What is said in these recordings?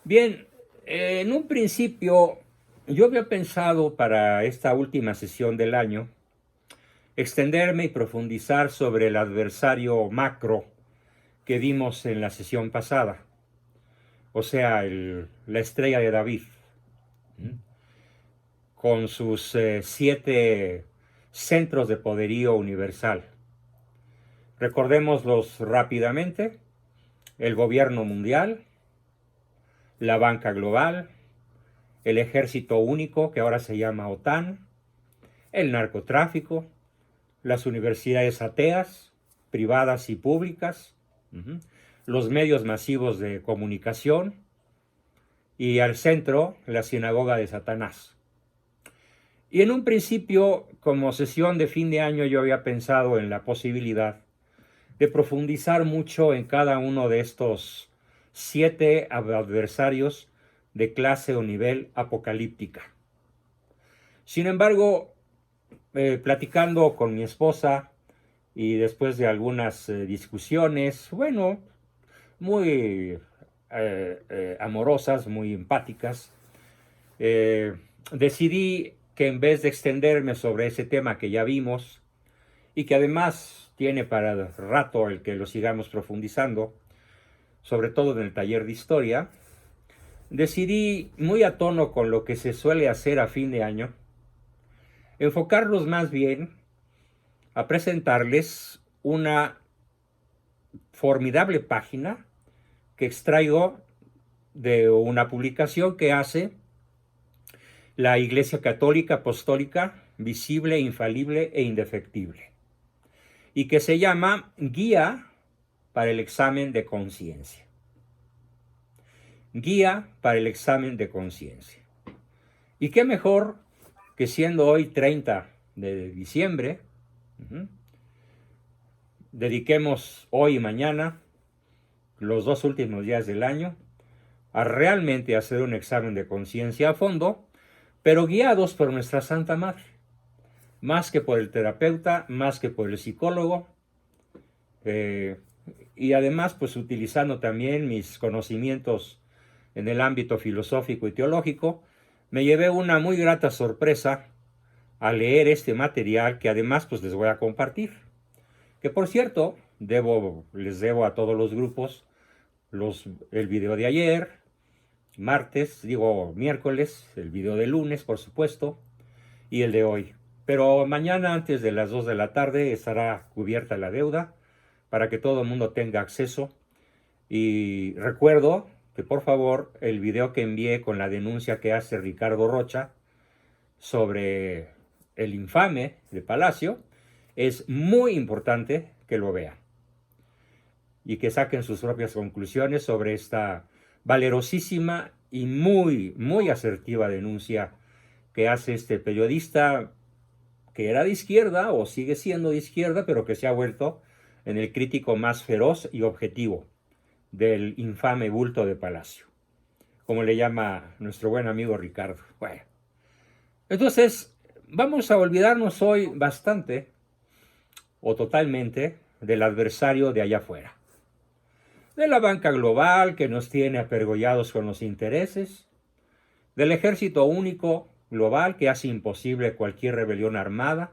Bien, en un principio yo había pensado para esta última sesión del año extenderme y profundizar sobre el adversario macro que vimos en la sesión pasada, o sea, la estrella de David, ¿m? Con sus 7 centros de poderío universal. Recordémoslos rápidamente: el gobierno mundial, la banca global, el ejército único que ahora se llama OTAN, el narcotráfico, las universidades ateas, privadas y públicas, los medios masivos de comunicación y al centro la sinagoga de Satanás. Y en un principio, como sesión de fin de año, yo había pensado en la posibilidad de profundizar mucho en cada uno de estos 7 adversarios de clase o nivel apocalíptica. Sin embargo, platicando con mi esposa y después de algunas discusiones, bueno, muy amorosas, muy empáticas, decidí que en vez de extenderme sobre ese tema que ya vimos y que además tiene para rato el que lo sigamos profundizando, sobre todo en el taller de historia, decidí, muy a tono con lo que se suele hacer a fin de año, enfocarlos más bien a presentarles una formidable página que extraigo de una publicación que hace la Iglesia Católica Apostólica Visible, Infalible e Indefectible, y que se llama Guía para el Examen de Conciencia. Guía para el Examen de Conciencia. Y qué mejor que, siendo hoy 30 de diciembre, dediquemos hoy y mañana, los 2 últimos días del año, a realmente hacer un examen de conciencia a fondo, pero guiados por nuestra Santa Madre, más que por el terapeuta, más que por el psicólogo, y además pues utilizando también mis conocimientos en el ámbito filosófico y teológico. Me llevé una muy grata sorpresa al leer este material, que además pues les voy a compartir, que por cierto les debo a todos los grupos el video de ayer, miércoles, el video de lunes, por supuesto, y el de hoy. Pero mañana antes de las 2 de la tarde estará cubierta la deuda para que todo el mundo tenga acceso. Y recuerdo que por favor el video que envié con la denuncia que hace Ricardo Rocha sobre el infame de Palacio, es muy importante que lo vean y que saquen sus propias conclusiones sobre esta valerosísima y muy, muy asertiva denuncia que hace este periodista que era de izquierda o sigue siendo de izquierda, pero que se ha vuelto en el crítico más feroz y objetivo del infame bulto de Palacio, como le llama nuestro buen amigo Ricardo. Bueno, entonces vamos a olvidarnos hoy bastante o totalmente del adversario de allá afuera, de la banca global que nos tiene apergollados con los intereses, del ejército único global que hace imposible cualquier rebelión armada,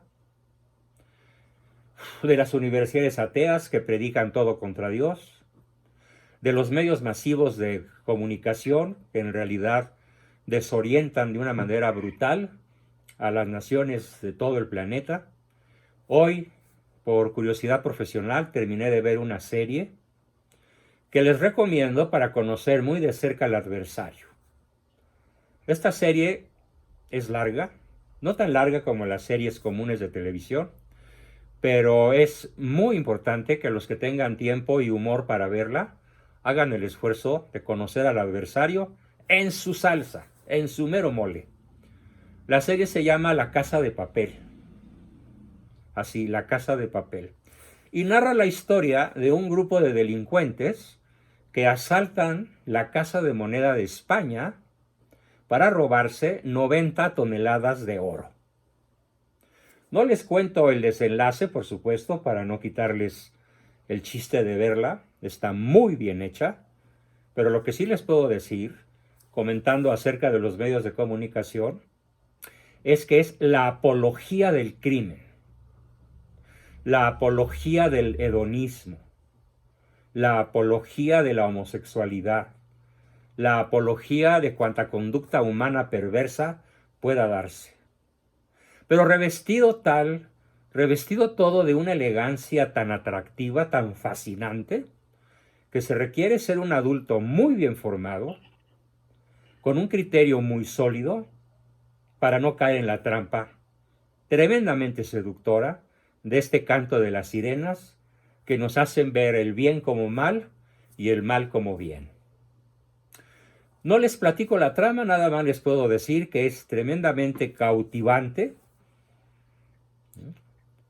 de las universidades ateas que predican todo contra Dios, de los medios masivos de comunicación que en realidad desorientan de una manera brutal a las naciones de todo el planeta. Hoy, por curiosidad profesional, terminé de ver una serie que les recomiendo para conocer muy de cerca al adversario. Esta serie es larga, no tan larga como las series comunes de televisión, pero es muy importante que los que tengan tiempo y humor para verla hagan el esfuerzo de conocer al adversario en su salsa, en su mero mole. La serie se llama La Casa de Papel. Así, La Casa de Papel. Y narra la historia de un grupo de delincuentes que asaltan la Casa de Moneda de España para robarse 90 toneladas de oro. No les cuento el desenlace, por supuesto, para no quitarles el chiste de verla. Está muy bien hecha, pero lo que sí les puedo decir comentando acerca de los medios de comunicación, es que es la apología del crimen, la apología del hedonismo, la apología de la homosexualidad, la apología de cuanta conducta humana perversa pueda darse. Pero revestido todo de una elegancia tan atractiva, tan fascinante, que se requiere ser un adulto muy bien formado, con un criterio muy sólido, para no caer en la trampa tremendamente seductora de este canto de las sirenas que nos hacen ver el bien como mal y el mal como bien. No les platico la trama, nada más les puedo decir que es tremendamente cautivante.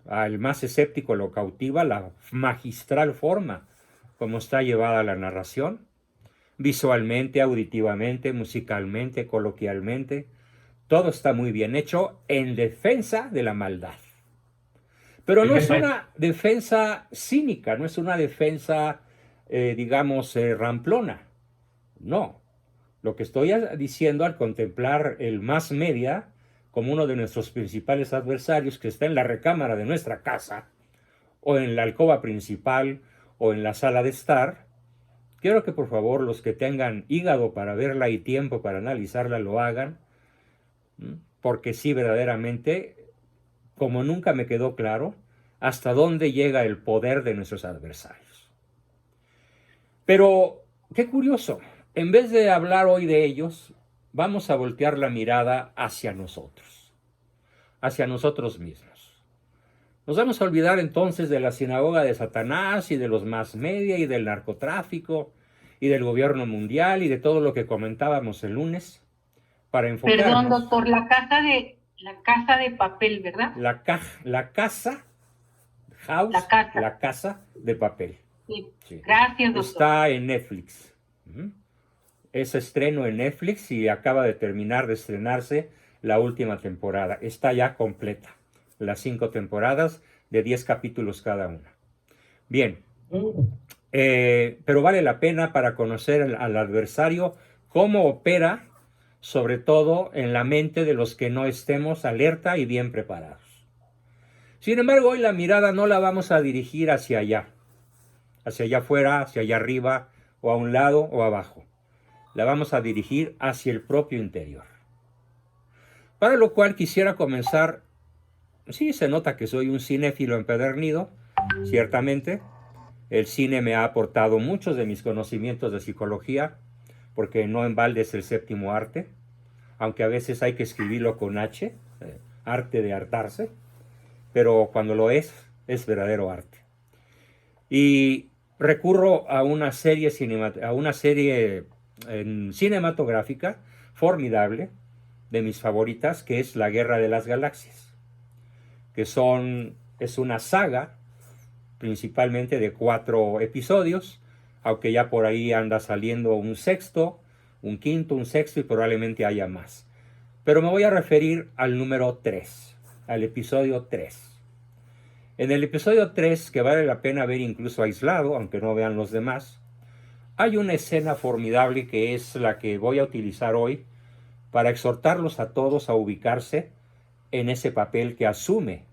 Al más escéptico lo cautiva la magistral forma como está llevada la narración, visualmente, auditivamente, musicalmente, coloquialmente. Todo está muy bien hecho en defensa de la maldad. Pero no es una defensa cínica, no es una defensa, ramplona. No. Lo que estoy diciendo al contemplar el mass media como uno de nuestros principales adversarios, que está en la recámara de nuestra casa, o en la alcoba principal, o en la sala de estar, quiero que por favor los que tengan hígado para verla y tiempo para analizarla lo hagan, porque sí, verdaderamente, como nunca me quedó claro, hasta dónde llega el poder de nuestros adversarios. Pero, qué curioso, en vez de hablar hoy de ellos, vamos a voltear la mirada hacia nosotros mismos. Nos vamos a olvidar entonces de la sinagoga de Satanás y de los mass media y del narcotráfico y del gobierno mundial y de todo lo que comentábamos el lunes para enfocarnos. Perdón, doctor, la casa de papel, ¿verdad? La casa de papel. Sí. Sí. Gracias, doctor. Está en Netflix. Es estreno en Netflix y acaba de terminar de estrenarse la última temporada. Está ya completa. Las 5 temporadas de 10 capítulos cada una. Bien. Pero vale la pena para conocer al adversario, cómo opera, sobre todo en la mente de los que no estemos alerta y bien preparados. Sin embargo, hoy la mirada no la vamos a dirigir hacia allá afuera, hacia allá arriba, o a un lado o abajo. La vamos a dirigir hacia el propio interior. Para lo cual quisiera comenzar. Sí, se nota que soy un cinéfilo empedernido, ciertamente. El cine me ha aportado muchos de mis conocimientos de psicología, porque no en balde es el séptimo arte, aunque a veces hay que escribirlo con H, arte de hartarse, pero cuando lo es verdadero arte. Y recurro a una serie cinematográfica formidable, de mis favoritas, que es La Guerra de las Galaxias, que es una saga principalmente de 4 episodios, aunque ya por ahí anda saliendo un sexto, un quinto, un sexto y probablemente haya más. Pero me voy a referir al número 3, al episodio 3. En el episodio 3, que vale la pena ver incluso aislado, aunque no vean los demás, hay una escena formidable que es la que voy a utilizar hoy para exhortarlos a todos a ubicarse en ese papel que asume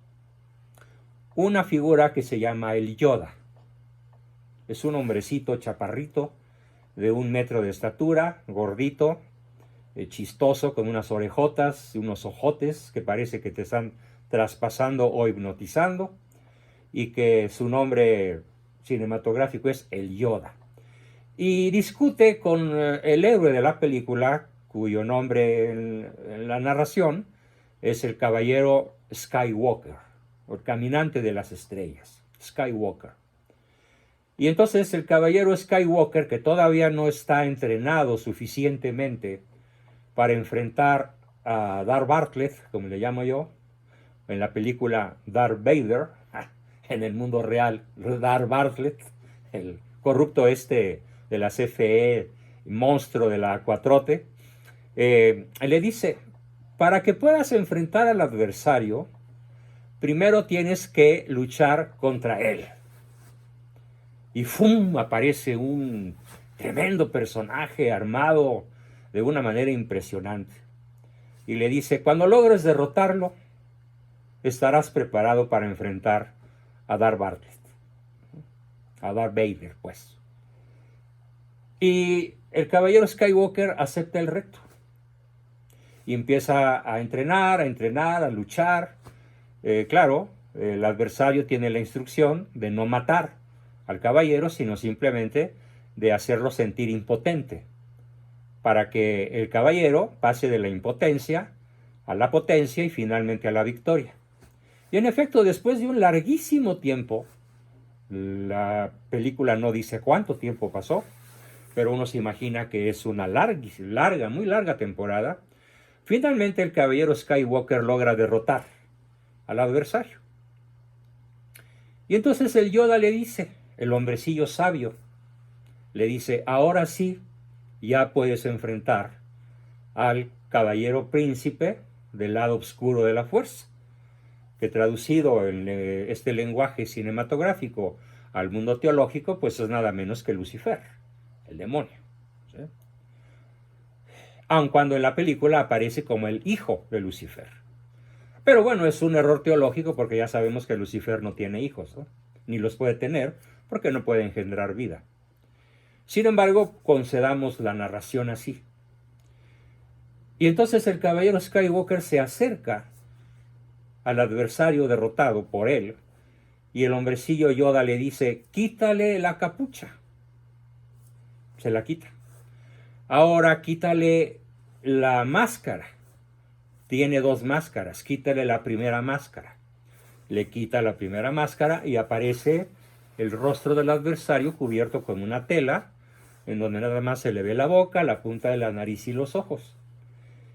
una figura que se llama el Yoda. Es un hombrecito chaparrito de 1 metro de estatura, gordito, chistoso, con unas orejotas y unos ojotes que parece que te están traspasando o hipnotizando, y que su nombre cinematográfico es el Yoda. Y discute con el héroe de la película, cuyo nombre en la narración es el caballero Skywalker, o el caminante de las estrellas, Skywalker. Y entonces el caballero Skywalker, que todavía no está entrenado suficientemente para enfrentar a Darth Bartlett, como le llamo yo, en la película Darth Vader, en el mundo real Darth Bartlett, el corrupto de la CFE, monstruo de la 4T, le dice, para que puedas enfrentar al adversario, primero tienes que luchar contra él. Y ¡fum! Aparece un tremendo personaje armado de una manera impresionante. Y le dice, cuando logres derrotarlo, estarás preparado para enfrentar a Darth Bartlett, a Darth Vader, pues. Y el caballero Skywalker acepta el reto y empieza a entrenar, a luchar. Claro, el adversario tiene la instrucción de no matar al caballero, sino simplemente de hacerlo sentir impotente, para que el caballero pase de la impotencia a la potencia y finalmente a la victoria. Y en efecto, después de un larguísimo tiempo, la película no dice cuánto tiempo pasó, pero uno se imagina que es una muy larga temporada, finalmente el caballero Skywalker logra derrotar al adversario. Y entonces el Yoda le dice, el hombrecillo sabio, le dice, ahora sí, ya puedes enfrentar al caballero príncipe del lado oscuro de la fuerza, que traducido en este lenguaje cinematográfico al mundo teológico, pues es nada menos que Lucifer, el demonio, ¿sí? Aun cuando en la película aparece como el hijo de Lucifer. Pero bueno, es un error teológico porque ya sabemos que Lucifer no tiene hijos, ¿no? Ni los puede tener porque no puede engendrar vida. Sin embargo, concedamos la narración así. Y entonces el caballero Skywalker se acerca al adversario derrotado por él y el hombrecillo Yoda le dice, quítale la capucha. Se la quita. Ahora quítale la máscara. Tiene dos máscaras, quítale la primera máscara. Le quita la primera máscara y aparece el rostro del adversario cubierto con una tela, en donde nada más se le ve la boca, la punta de la nariz y los ojos.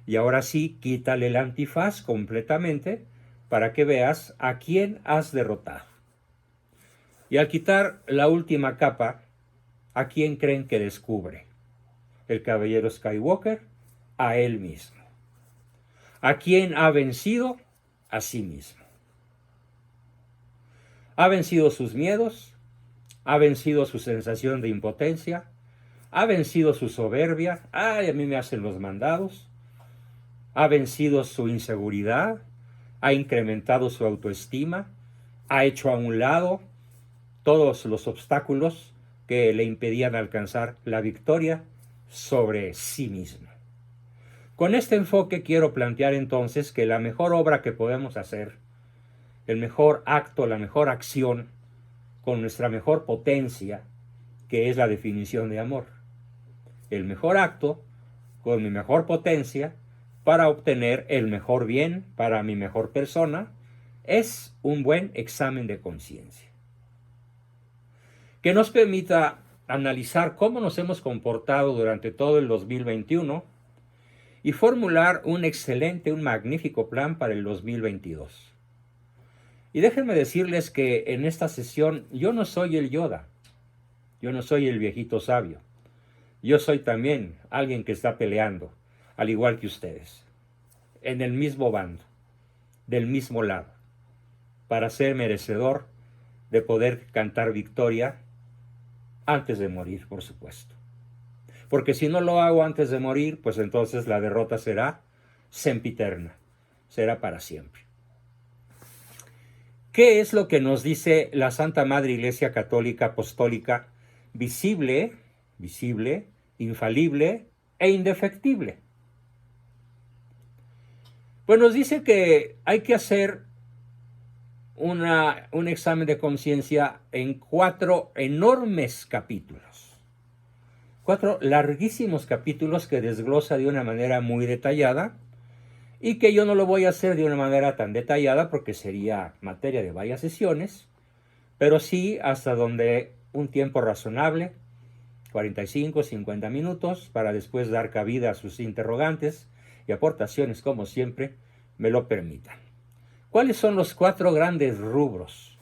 Y ahora sí, quítale el antifaz completamente para que veas a quién has derrotado. Y al quitar la última capa, ¿a quién creen que descubre? El caballero Skywalker, a él mismo. ¿A quién ha vencido? A sí mismo. Ha vencido sus miedos, ha vencido su sensación de impotencia, ha vencido su soberbia, ay, a mí me hacen los mandados, ha vencido su inseguridad, ha incrementado su autoestima, ha hecho a un lado todos los obstáculos que le impedían alcanzar la victoria sobre sí mismo. Con este enfoque quiero plantear entonces que la mejor obra que podemos hacer, el mejor acto, la mejor acción, con nuestra mejor potencia, que es la definición de amor. El mejor acto, con mi mejor potencia, para obtener el mejor bien para mi mejor persona, es un buen examen de conciencia, que nos permita analizar cómo nos hemos comportado durante todo el 2021 y formular un magnífico plan para el 2022. Y déjenme decirles que en esta sesión yo no soy el Yoda, yo no soy el viejito sabio, yo soy también alguien que está peleando, al igual que ustedes, en el mismo bando, del mismo lado, para ser merecedor de poder cantar victoria antes de morir, por supuesto. Porque si no lo hago antes de morir, pues entonces la derrota será sempiterna, será para siempre. ¿Qué es lo que nos dice la Santa Madre Iglesia Católica Apostólica, visible, infalible e indefectible? Pues nos dice que hay que hacer un examen de conciencia en 4 enormes capítulos. 4 larguísimos capítulos que desglosa de una manera muy detallada y que yo no lo voy a hacer de una manera tan detallada porque sería materia de varias sesiones, pero sí hasta donde un tiempo razonable, 45, 50 minutos, para después dar cabida a sus interrogantes y aportaciones como siempre me lo permitan. ¿Cuáles son los 4 grandes rubros?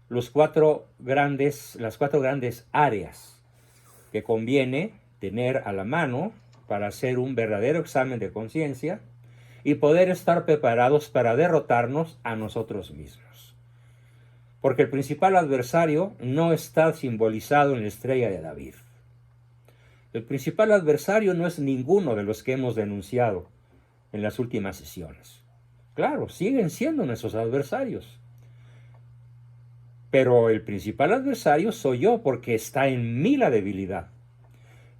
Las 4 grandes áreas que conviene tener a la mano para hacer un verdadero examen de conciencia y poder estar preparados para derrotarnos a nosotros mismos. Porque el principal adversario no está simbolizado en la estrella de David. El principal adversario no es ninguno de los que hemos denunciado en las últimas sesiones. Claro, siguen siendo nuestros adversarios. Pero el principal adversario soy yo, porque está en mí la debilidad.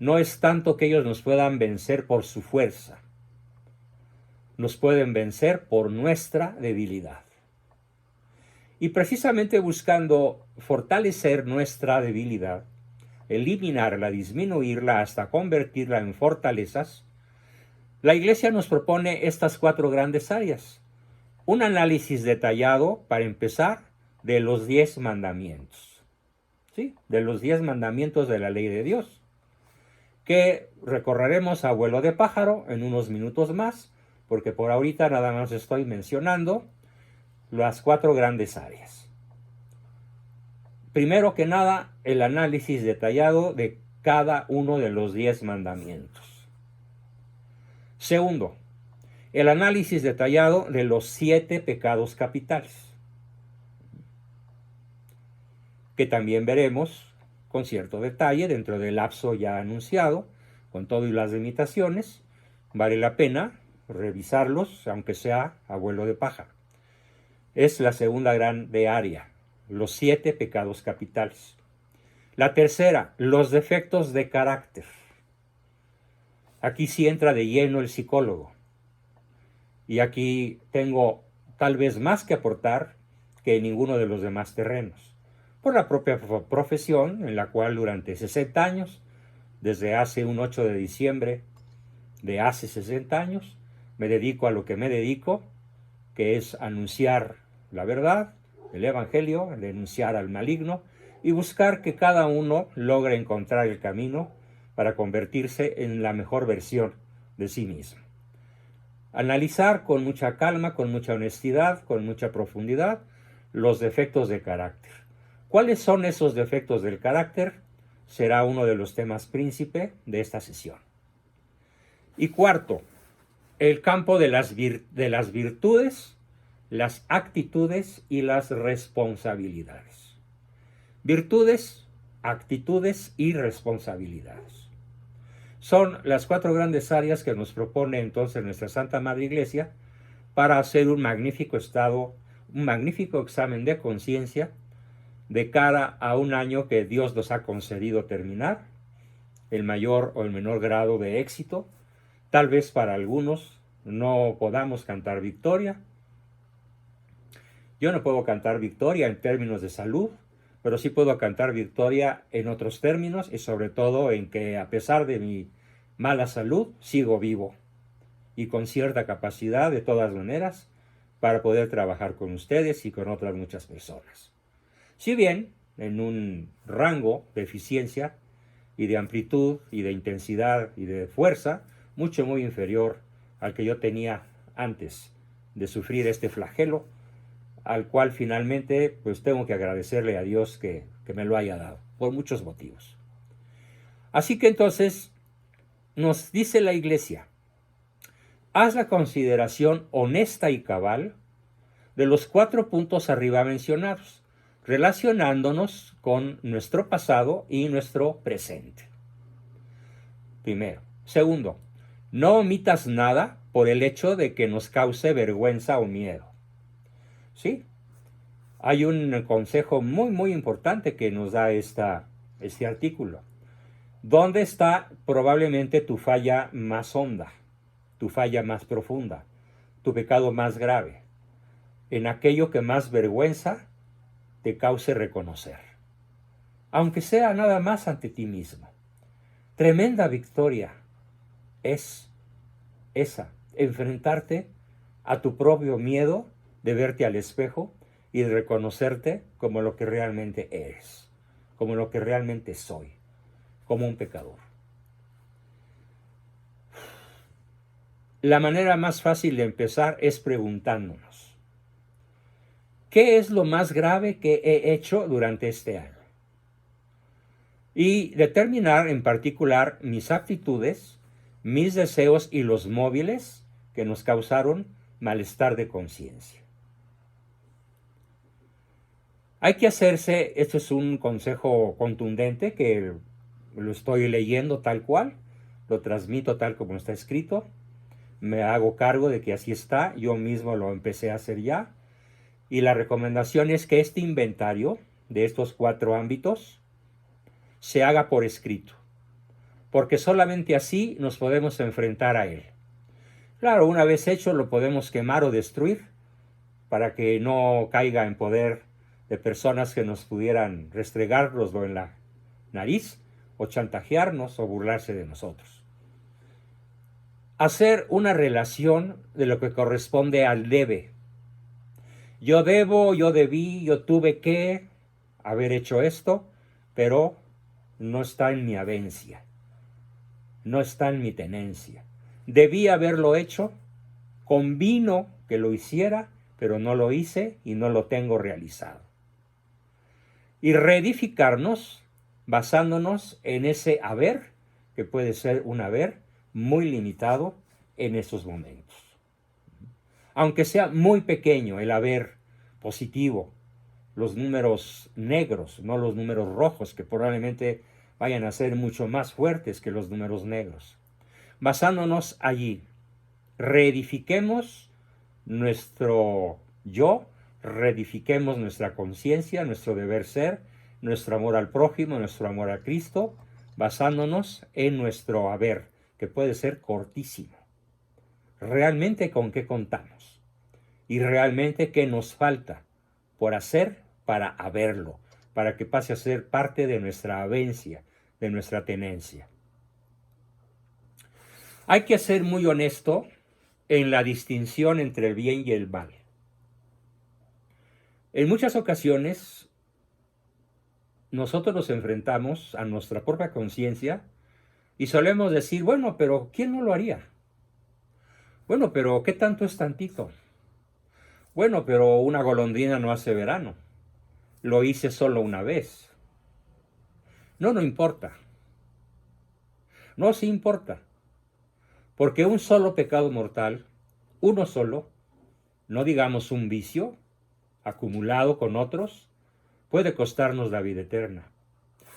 No es tanto que ellos nos puedan vencer por su fuerza. Nos pueden vencer por nuestra debilidad. Y precisamente buscando fortalecer nuestra debilidad, eliminarla, disminuirla hasta convertirla en fortalezas, la Iglesia nos propone estas 4 grandes áreas. Un análisis detallado, para empezar, de los 10 mandamientos. ¿Sí? De los 10 mandamientos de la ley de Dios, que recorreremos a vuelo de pájaro en unos minutos más, porque por ahorita nada más estoy mencionando las 4 grandes áreas. Primero que nada, el análisis detallado de cada uno de los 10 mandamientos. Segundo, el análisis detallado de los 7 pecados capitales, que también veremos con cierto detalle dentro del lapso ya anunciado, con todo y las limitaciones. Vale la pena revisarlos, aunque sea a vuelo de pájaro. Es la segunda grande área, los 7 pecados capitales. La tercera, los defectos de carácter. Aquí sí entra de lleno el psicólogo. Y aquí tengo tal vez más que aportar que en ninguno de los demás terrenos, por la propia profesión en la cual durante 60 años, desde hace un 8 de diciembre de hace 60 años, me dedico a lo que me dedico, que es anunciar la verdad, el Evangelio, denunciar al maligno y buscar que cada uno logre encontrar el camino para convertirse en la mejor versión de sí mismo. Analizar con mucha calma, con mucha honestidad, con mucha profundidad, los defectos de carácter. ¿Cuáles son esos defectos del carácter? Será uno de los temas príncipe de esta sesión. Y cuarto, el campo de las virtudes, las actitudes y las responsabilidades. Virtudes, actitudes y responsabilidades. Son las 4 grandes áreas que nos propone entonces nuestra Santa Madre Iglesia para hacer un magnífico examen de conciencia de cara a un año que Dios nos ha concedido terminar, el mayor o el menor grado de éxito. Tal vez para algunos no podamos cantar victoria. Yo no puedo cantar victoria en términos de salud, pero sí puedo cantar victoria en otros términos y sobre todo en que a pesar de mi mala salud sigo vivo y con cierta capacidad de todas maneras para poder trabajar con ustedes y con otras muchas personas. Si bien en un rango de eficiencia y de amplitud y de intensidad y de fuerza mucho muy inferior al que yo tenía antes de sufrir este flagelo, al cual finalmente pues tengo que agradecerle a Dios que me lo haya dado, por muchos motivos. Así que entonces nos dice la Iglesia, haz la consideración honesta y cabal de los 4 puntos arriba mencionados, relacionándonos con nuestro pasado y nuestro presente. Primero. Segundo, no omitas nada por el hecho de que nos cause vergüenza o miedo. ¿Sí? Hay un consejo muy importante que nos da este artículo. ¿Dónde está probablemente tu falla más honda, tu falla más profunda, tu pecado más grave? En aquello que más vergüenza te cause reconocer, aunque sea nada más ante ti mismo. Tremenda victoria es esa, enfrentarte a tu propio miedo de verte al espejo y de reconocerte como lo que realmente eres, como lo que realmente soy, como un pecador. La manera más fácil de empezar es preguntándonos, ¿qué es lo más grave que he hecho durante este año? Y determinar en particular mis actitudes, mis deseos y los móviles que nos causaron malestar de conciencia. Hay que hacerse, esto es un consejo contundente que lo estoy leyendo tal cual, lo transmito tal como está escrito, me hago cargo de que así está, yo mismo lo empecé a hacer ya, y la recomendación es que este inventario de estos 4 ámbitos se haga por escrito, porque solamente así nos podemos enfrentar a él. Claro, una vez hecho lo podemos quemar o destruir para que no caiga en poder de personas que nos pudieran restregárnoslo en la nariz o chantajearnos o burlarse de nosotros. Hacer una relación de lo que corresponde al debe. Yo debo, yo debí, yo tuve que haber hecho esto, pero no está en mi avencia, no está en mi tenencia. Debí haberlo hecho, convino que lo hiciera, pero no lo hice y no lo tengo realizado. Y reedificarnos basándonos en ese haber, que puede ser un haber muy limitado en estos momentos. Aunque sea muy pequeño el haber positivo, los números negros, no los números rojos, que probablemente vayan a ser mucho más fuertes que los números negros. Basándonos allí, reedifiquemos nuestro yo, reedifiquemos nuestra conciencia, nuestro deber ser, nuestro amor al prójimo, nuestro amor a Cristo, basándonos en nuestro haber, que puede ser cortísimo. Realmente con qué contamos y realmente qué nos falta por hacer para haberlo, para que pase a ser parte de nuestra avencia, de nuestra tenencia. Hay que ser muy honesto en la distinción entre el bien y el mal. En muchas ocasiones nosotros nos enfrentamos a nuestra propia conciencia y solemos decir, bueno, pero ¿quién no lo haría? Bueno, pero ¿qué tanto es tantito? Bueno, pero una golondrina no hace verano. Lo hice solo una vez. No importa. No, sí importa. Porque un solo pecado mortal, uno solo, no digamos un vicio, acumulado con otros, puede costarnos la vida eterna.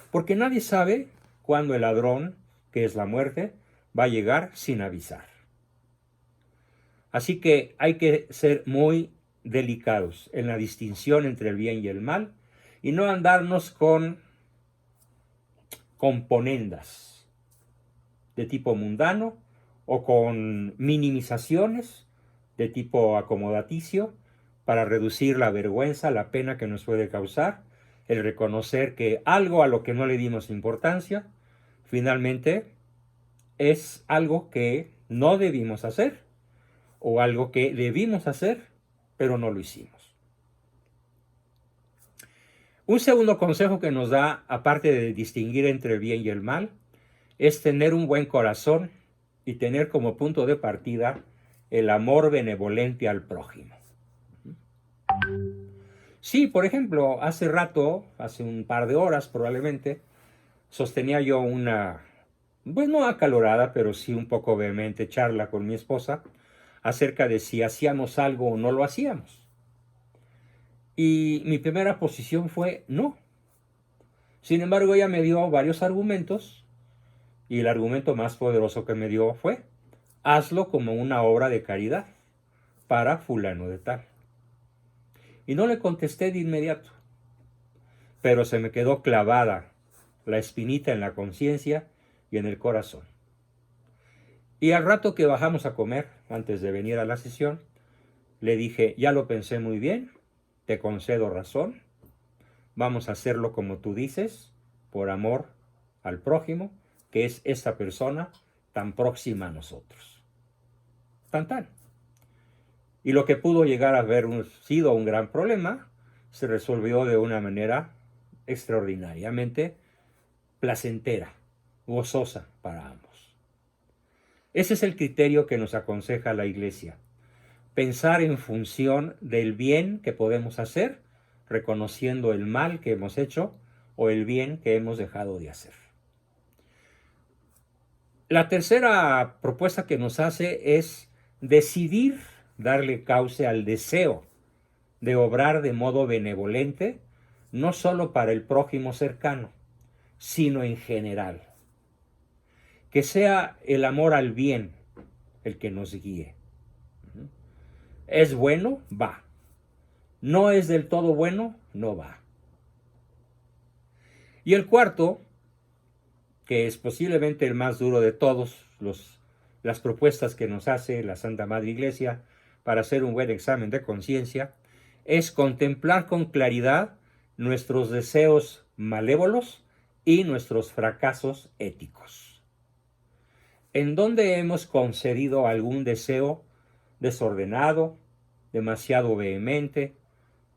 Porque nadie sabe cuándo el ladrón, que es la muerte, va a llegar sin avisar. Así que hay que ser muy delicados en la distinción entre el bien y el mal y no andarnos con componendas de tipo mundano o con minimizaciones de tipo acomodaticio para reducir la vergüenza, la pena que nos puede causar, el reconocer que algo a lo que no le dimos importancia, finalmente es algo que no debimos hacer o algo que debimos hacer, pero no lo hicimos. Un segundo consejo que nos da, aparte de distinguir entre el bien y el mal, es tener un buen corazón y tener como punto de partida el amor benevolente al prójimo. Sí, por ejemplo, hace rato, hace un par de horas probablemente, sostenía yo una, pues no acalorada, pero sí un poco vehemente charla con mi esposa acerca de si hacíamos algo o no lo hacíamos. Y mi primera posición fue no. Sin embargo, ella me dio varios argumentos y el argumento más poderoso que me dio fue: hazlo como una obra de caridad para fulano de tal. Y no le contesté de inmediato, pero se me quedó clavada la espinita en la conciencia y en el corazón. Y al rato que bajamos a comer, antes de venir a la sesión, le dije, ya lo pensé muy bien, te concedo razón, vamos a hacerlo como tú dices, por amor al prójimo, que es esta persona tan próxima a nosotros. Tan. Y lo que pudo llegar a haber sido un gran problema, se resolvió de una manera extraordinariamente placentera, gozosa para ambos. Ese es el criterio que nos aconseja la Iglesia. Pensar en función del bien que podemos hacer, reconociendo el mal que hemos hecho o el bien que hemos dejado de hacer. La tercera propuesta que nos hace es decidir darle cauce al deseo de obrar de modo benevolente, no solo para el prójimo cercano, sino en general. que sea el amor al bien el que nos guíe. ¿Es bueno? Va. ¿No es del todo bueno? No va. Y el cuarto, que es posiblemente el más duro de todos las propuestas que nos hace la Santa Madre Iglesia para hacer un buen examen de conciencia, es contemplar con claridad nuestros deseos malévolos y nuestros fracasos éticos. ¿En dónde hemos concedido algún deseo desordenado, demasiado vehemente,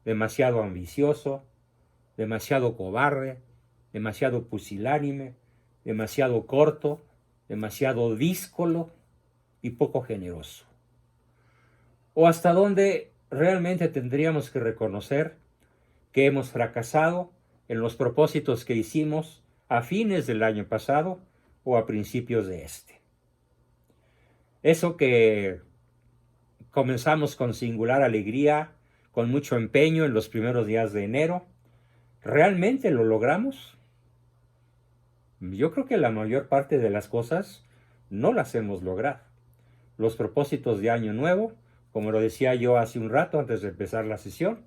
demasiado ambicioso, demasiado cobarde, demasiado pusilánime, demasiado corto, demasiado díscolo y poco generoso? ¿O hasta dónde realmente tendríamos que reconocer que hemos fracasado en los propósitos que hicimos a fines del año pasado o a principios de este? Eso que comenzamos con singular alegría, con mucho empeño en los primeros días de enero, ¿realmente lo logramos? Yo creo que la mayor parte de las cosas no las hemos logrado. Los propósitos de Año Nuevo, como lo decía yo hace un rato antes de empezar la sesión,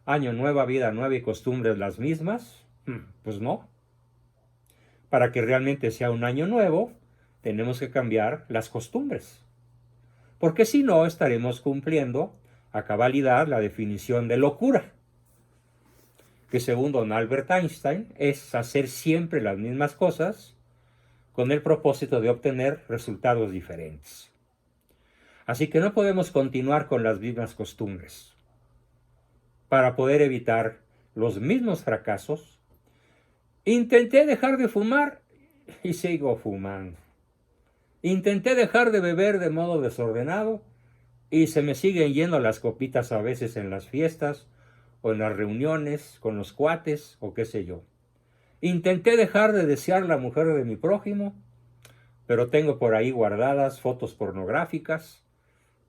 Año Nuevo, vida nueva y costumbres las mismas, pues no. Para que realmente sea un año nuevo, tenemos que cambiar las costumbres. Porque si no, estaremos cumpliendo a cabalidad la definición de locura, que según don Albert Einstein es hacer siempre las mismas cosas con el propósito de obtener resultados diferentes. Así que no podemos continuar con las mismas costumbres. Para poder evitar los mismos fracasos, intenté dejar de fumar y sigo fumando. Intenté dejar de beber de modo desordenado y se me siguen yendo las copitas a veces en las fiestas o en las reuniones con los cuates o qué sé yo. Intenté dejar de desear la mujer de mi prójimo, pero tengo por ahí guardadas fotos pornográficas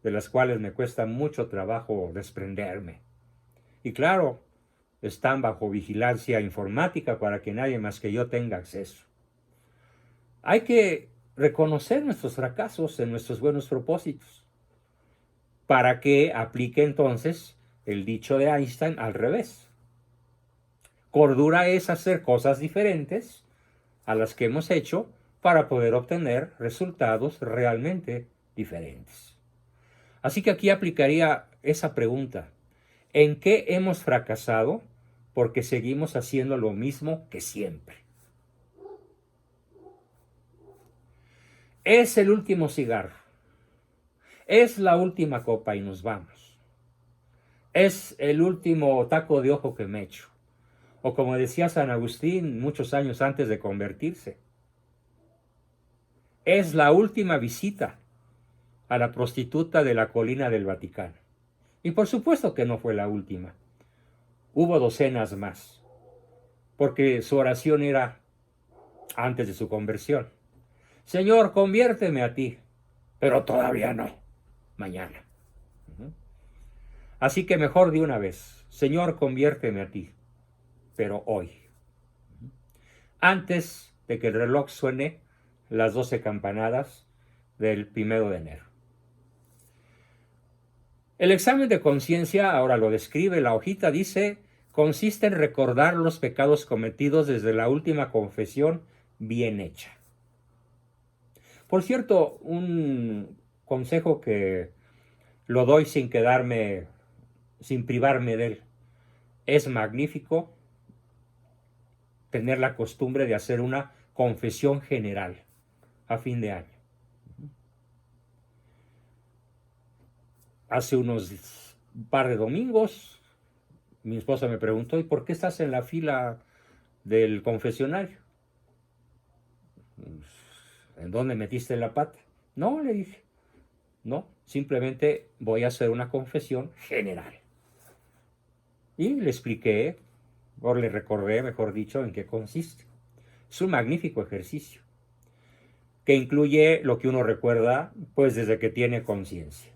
de las cuales me cuesta mucho trabajo desprenderme. Y claro, están bajo vigilancia informática para que nadie más que yo tenga acceso. Hay que reconocer nuestros fracasos en nuestros buenos propósitos, para que aplique entonces el dicho de Einstein al revés. Cordura es hacer cosas diferentes a las que hemos hecho para poder obtener resultados realmente diferentes. Así que aquí aplicaría esa pregunta: ¿en qué hemos fracasado porque seguimos haciendo lo mismo que siempre? Es el último cigarro, es la última copa y nos vamos, es el último taco de ojo que me echo, o como decía San Agustín muchos años antes de convertirse, es la última visita a la prostituta de la colina del Vaticano. Y por supuesto que no fue la última, hubo docenas más, porque su oración era antes de su conversión: Señor, conviérteme a ti, pero todavía no, mañana. Así que mejor de una vez: Señor, conviérteme a ti, pero hoy. Antes de que el reloj suene las 12 campanadas del 1 de enero. El examen de conciencia, ahora lo describe la hojita, dice: consiste en recordar los pecados cometidos desde la última confesión bien hecha. Por cierto, un consejo que lo doy sin privarme de él: es magnífico tener la costumbre de hacer una confesión general a fin de año. Hace un par de domingos, mi esposa me preguntó: ¿y por qué estás en la fila del confesionario? ¿En dónde metiste la pata? No, le dije. No, simplemente voy a hacer una confesión general. Y le expliqué, o le recordé, mejor dicho, en qué consiste. Es un magnífico ejercicio que incluye lo que uno recuerda, pues desde que tiene conciencia.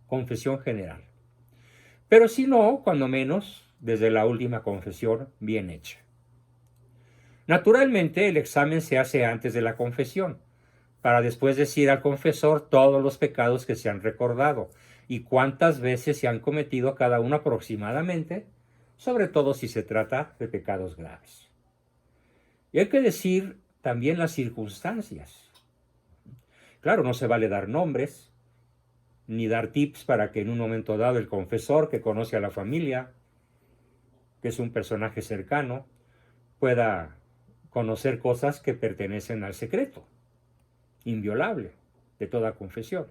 Confesión general. Pero si no, cuando menos, desde la última confesión bien hecha. Naturalmente, el examen se hace antes de la confesión, para después decir al confesor todos los pecados que se han recordado y cuántas veces se han cometido cada uno aproximadamente, sobre todo si se trata de pecados graves. Y hay que decir también las circunstancias. Claro, no se vale dar nombres, ni dar tips para que en un momento dado el confesor, que conoce a la familia, que es un personaje cercano, pueda conocer cosas que pertenecen al secreto inviolable de toda confesión.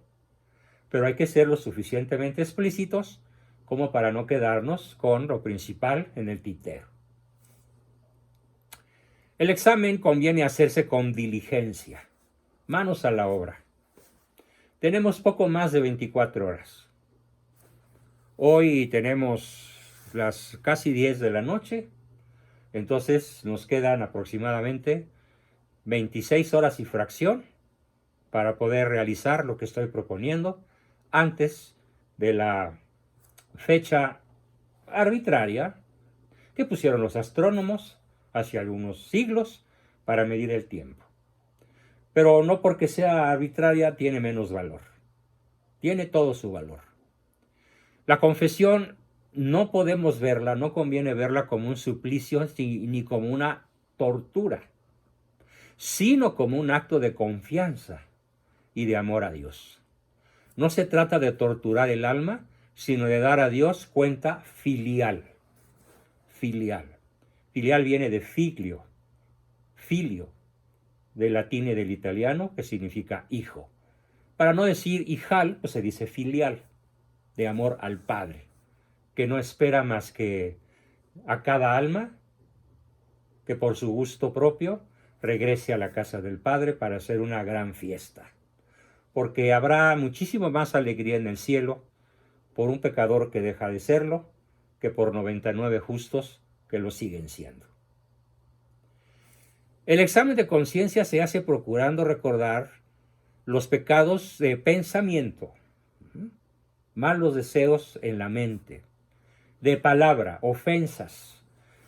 Pero hay que ser lo suficientemente explícitos como para no quedarnos con lo principal en el tintero. El examen conviene hacerse con diligencia, manos a la obra. Tenemos poco más de 24 horas. Hoy tenemos las casi 10 de la noche, entonces nos quedan aproximadamente 26 horas y fracción para poder realizar lo que estoy proponiendo antes de la fecha arbitraria que pusieron los astrónomos hace algunos siglos para medir el tiempo. Pero no porque sea arbitraria tiene menos valor. Tiene todo su valor. La confesión no podemos verla, no conviene verla como un suplicio ni como una tortura, sino como un acto de confianza y de amor a Dios. No se trata de torturar el alma, sino de dar a Dios cuenta filial. Filial. Filial viene de filio, del latín y del italiano, que significa hijo. Para no decir hijal, pues se dice filial, de amor al Padre, que no espera más que a cada alma que por su gusto propio regrese a la casa del Padre para hacer una gran fiesta. Porque habrá muchísimo más alegría en el cielo por un pecador que deja de serlo que por 99 justos que lo siguen siendo. El examen de conciencia se hace procurando recordar los pecados de pensamiento, malos deseos en la mente, de palabra, ofensas.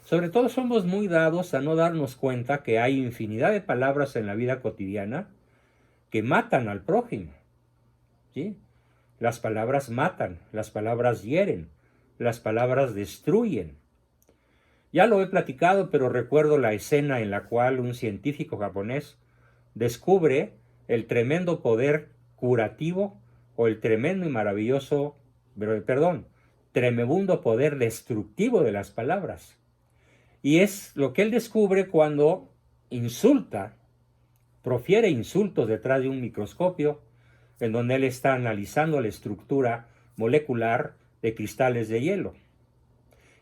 Sobre todo somos muy dados a no darnos cuenta que hay infinidad de palabras en la vida cotidiana que matan al prójimo. ¿Sí? Las palabras matan, las palabras hieren, las palabras destruyen. Ya lo he platicado, pero recuerdo la escena en la cual un científico japonés descubre el tremendo poder curativo o el tremendo y maravilloso, tremebundo poder destructivo de las palabras. Y es lo que él descubre cuando insulta, profiere insultos detrás de un microscopio, en donde él está analizando la estructura molecular de cristales de hielo.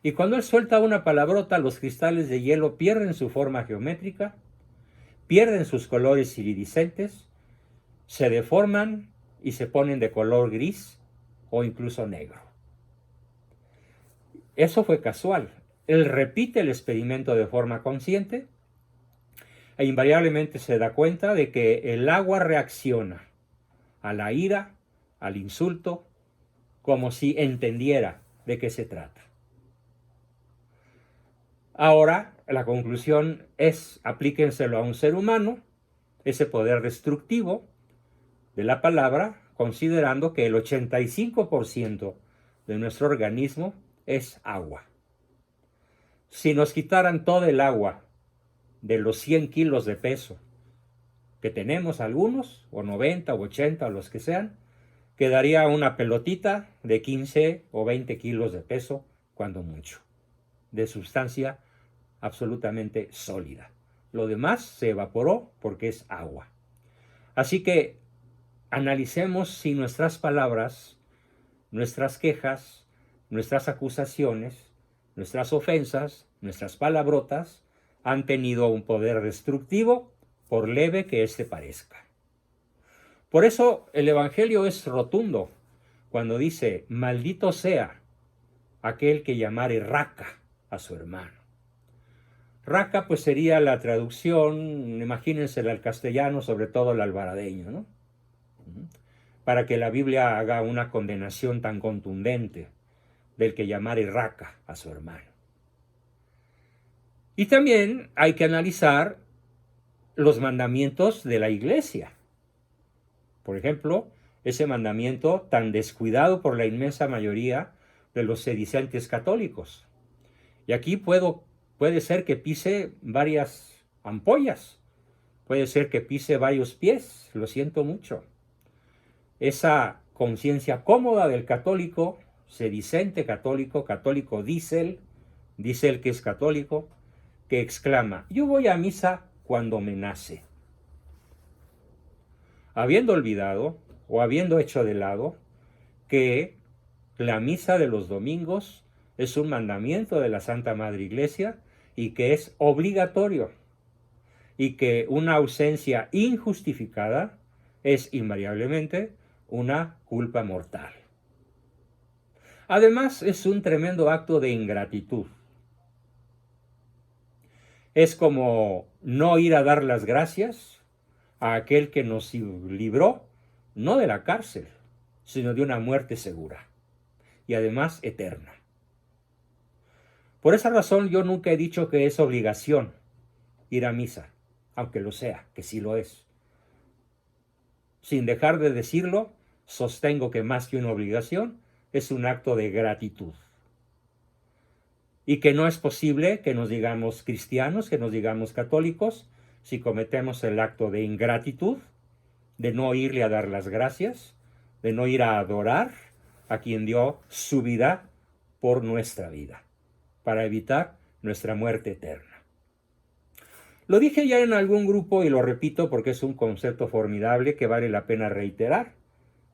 Y cuando él suelta una palabrota, los cristales de hielo pierden su forma geométrica, pierden sus colores iridiscentes, se deforman y se ponen de color gris o incluso negro. Eso fue casual. Él repite el experimento de forma consciente e invariablemente se da cuenta de que el agua reacciona a la ira, al insulto, como si entendiera de qué se trata. Ahora, la conclusión es, aplíquenselo a un ser humano, ese poder destructivo de la palabra, considerando que el 85% de nuestro organismo es agua. Si nos quitaran todo el agua de los 100 kilos de peso que tenemos algunos, o 90 o 80 o los que sean, quedaría una pelotita de 15 o 20 kilos de peso, cuando mucho, de sustancia absolutamente sólida. Lo demás se evaporó porque es agua. Así que analicemos si nuestras palabras, nuestras quejas, nuestras acusaciones, nuestras ofensas, nuestras palabrotas han tenido un poder destructivo, por leve que éste parezca. Por eso el Evangelio es rotundo cuando dice: maldito sea aquel que llamare raca a su hermano. Raca pues sería la traducción, imagínensela al castellano, sobre todo al alvaradeño, ¿no? Para que la Biblia haga una condenación tan contundente del que llamare raca a su hermano. Y también hay que analizar los mandamientos de la Iglesia. Por ejemplo, ese mandamiento tan descuidado por la inmensa mayoría de los sedicentes católicos. Y aquí puede ser que pise varias ampollas, puede ser que pise varios pies, lo siento mucho. Esa conciencia cómoda del católico, sedicente católico, católico dice él que es católico, que exclama: yo voy a misa cuando me nace. Habiendo olvidado o habiendo hecho de lado que la misa de los domingos es un mandamiento de la Santa Madre Iglesia y que es obligatorio, y que una ausencia injustificada es invariablemente una culpa mortal. Además, es un tremendo acto de ingratitud. Es como no ir a dar las gracias a aquel que nos libró, no de la cárcel, sino de una muerte segura y además eterna. Por esa razón yo nunca he dicho que es obligación ir a misa, aunque lo sea, que sí lo es. Sin dejar de decirlo, sostengo que más que una obligación, es un acto de gratitud. Y que no es posible que nos digamos cristianos, que nos digamos católicos, si cometemos el acto de ingratitud, de no irle a dar las gracias, de no ir a adorar a quien dio su vida por nuestra vida, para evitar nuestra muerte eterna. Lo dije ya en algún grupo y lo repito porque es un concepto formidable que vale la pena reiterar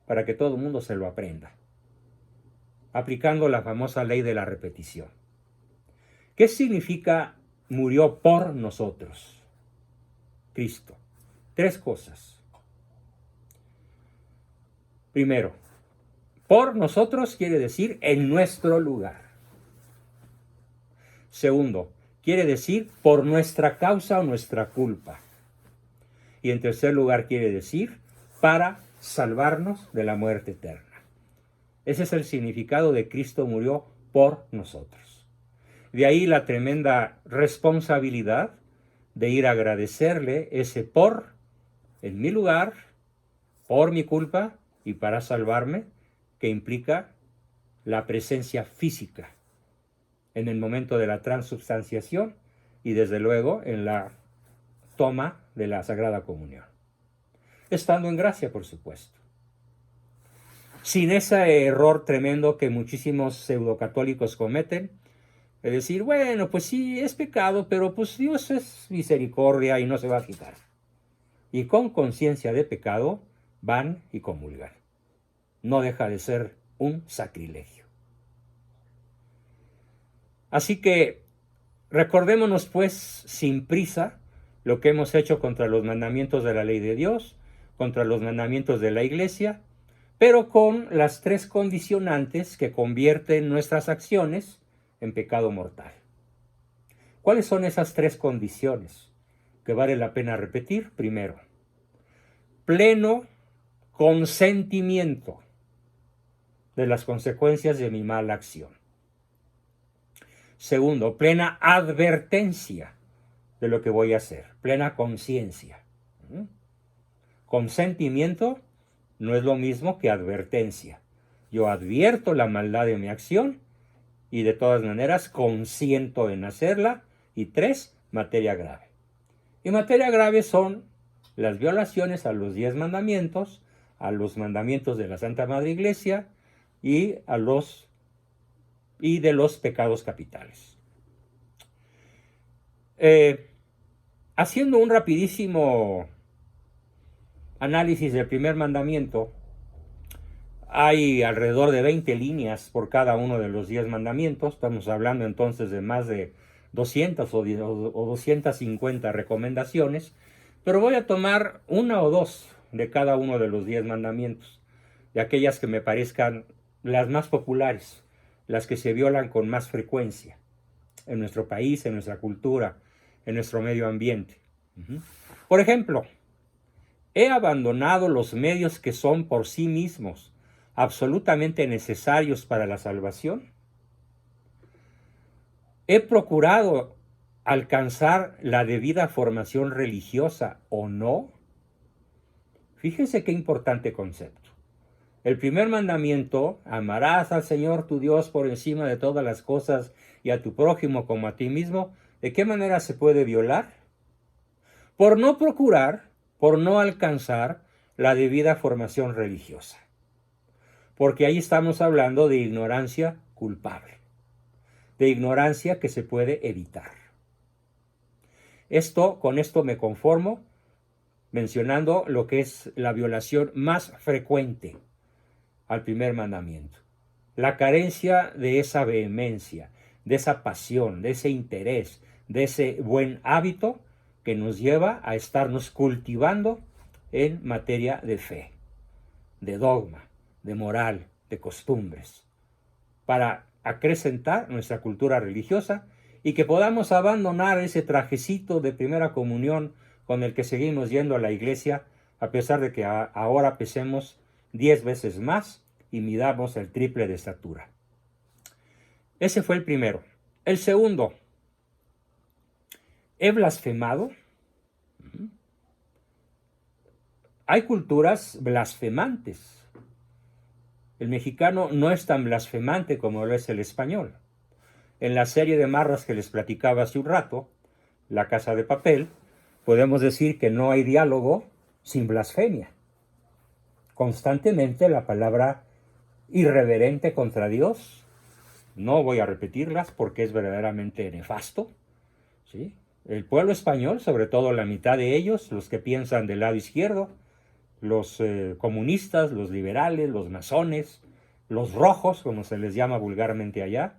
para que todo el mundo se lo aprenda, aplicando la famosa ley de la repetición. ¿Qué significa murió por nosotros Cristo? 3 cosas. Primero, por nosotros quiere decir en nuestro lugar. Segundo, quiere decir por nuestra causa o nuestra culpa. Y en tercer lugar quiere decir para salvarnos de la muerte eterna. Ese es el significado de Cristo murió por nosotros. De ahí la tremenda responsabilidad de ir a agradecerle ese por en mi lugar, por mi culpa y para salvarme, que implica la presencia física en el momento de la transubstanciación y desde luego en la toma de la Sagrada Comunión. Estando en gracia, por supuesto. Sin ese error tremendo que muchísimos pseudocatólicos cometen, es decir, bueno, pues sí, es pecado, pero pues Dios es misericordia y no se va a quitar. Y con conciencia de pecado van y comulgan. No deja de ser un sacrilegio. Así que recordémonos pues sin prisa lo que hemos hecho contra los mandamientos de la ley de Dios, contra los mandamientos de la Iglesia, pero con las 3 condicionantes que convierten nuestras acciones en pecado mortal. ¿Cuáles son esas 3 condiciones que vale la pena repetir? Primero, pleno consentimiento de las consecuencias de mi mala acción. Segundo, plena advertencia de lo que voy a hacer, plena conciencia. Consentimiento no es lo mismo que advertencia. Yo advierto la maldad de mi acción y de todas maneras consiento en hacerla. Y 3, materia grave. Y materia grave son las violaciones a los 10 mandamientos, a los mandamientos de la Santa Madre Iglesia y de los pecados capitales. Haciendo un rapidísimo análisis del primer mandamiento, hay alrededor de 20 líneas por cada uno de los 10 mandamientos. Estamos hablando entonces de más de 200 o 250 recomendaciones, pero voy a tomar 1 o 2 de cada uno de los 10 mandamientos, de aquellas que me parezcan las más populares, las que se violan con más frecuencia en nuestro país, en nuestra cultura, en nuestro medio ambiente. Por ejemplo, he abandonado los medios que son por sí mismos absolutamente necesarios para la salvación. He procurado alcanzar la debida formación religiosa o no? Fíjense qué importante concepto. El primer mandamiento, amarás al Señor tu Dios por encima de todas las cosas y a tu prójimo como a ti mismo. ¿De qué manera se puede violar? Por no procurar, por no alcanzar la debida formación religiosa. Porque ahí estamos hablando de ignorancia culpable, de ignorancia que se puede evitar. Con esto me conformo, mencionando lo que es la violación más frecuente al primer mandamiento. La carencia de esa vehemencia, de esa pasión, de ese interés, de ese buen hábito que nos lleva a estarnos cultivando en materia de fe, de dogma, de moral, de costumbres, para acrecentar nuestra cultura religiosa y que podamos abandonar ese trajecito de primera comunión con el que seguimos yendo a la iglesia, a pesar de que ahora pesemos 10 veces más y midamos el triple de estatura. Ese fue el primero. El segundo, ¿he blasfemado? Hay culturas blasfemantes. El mexicano no es tan blasfemante como lo es el español. En la serie de marras que les platicaba hace un rato, La Casa de Papel, podemos decir que no hay diálogo sin blasfemia. Constantemente la palabra irreverente contra Dios, no voy a repetirlas porque es verdaderamente nefasto, ¿sí? El pueblo español, sobre todo la mitad de ellos, los que piensan del lado izquierdo, los comunistas, los liberales, los masones, los rojos, como se les llama vulgarmente allá,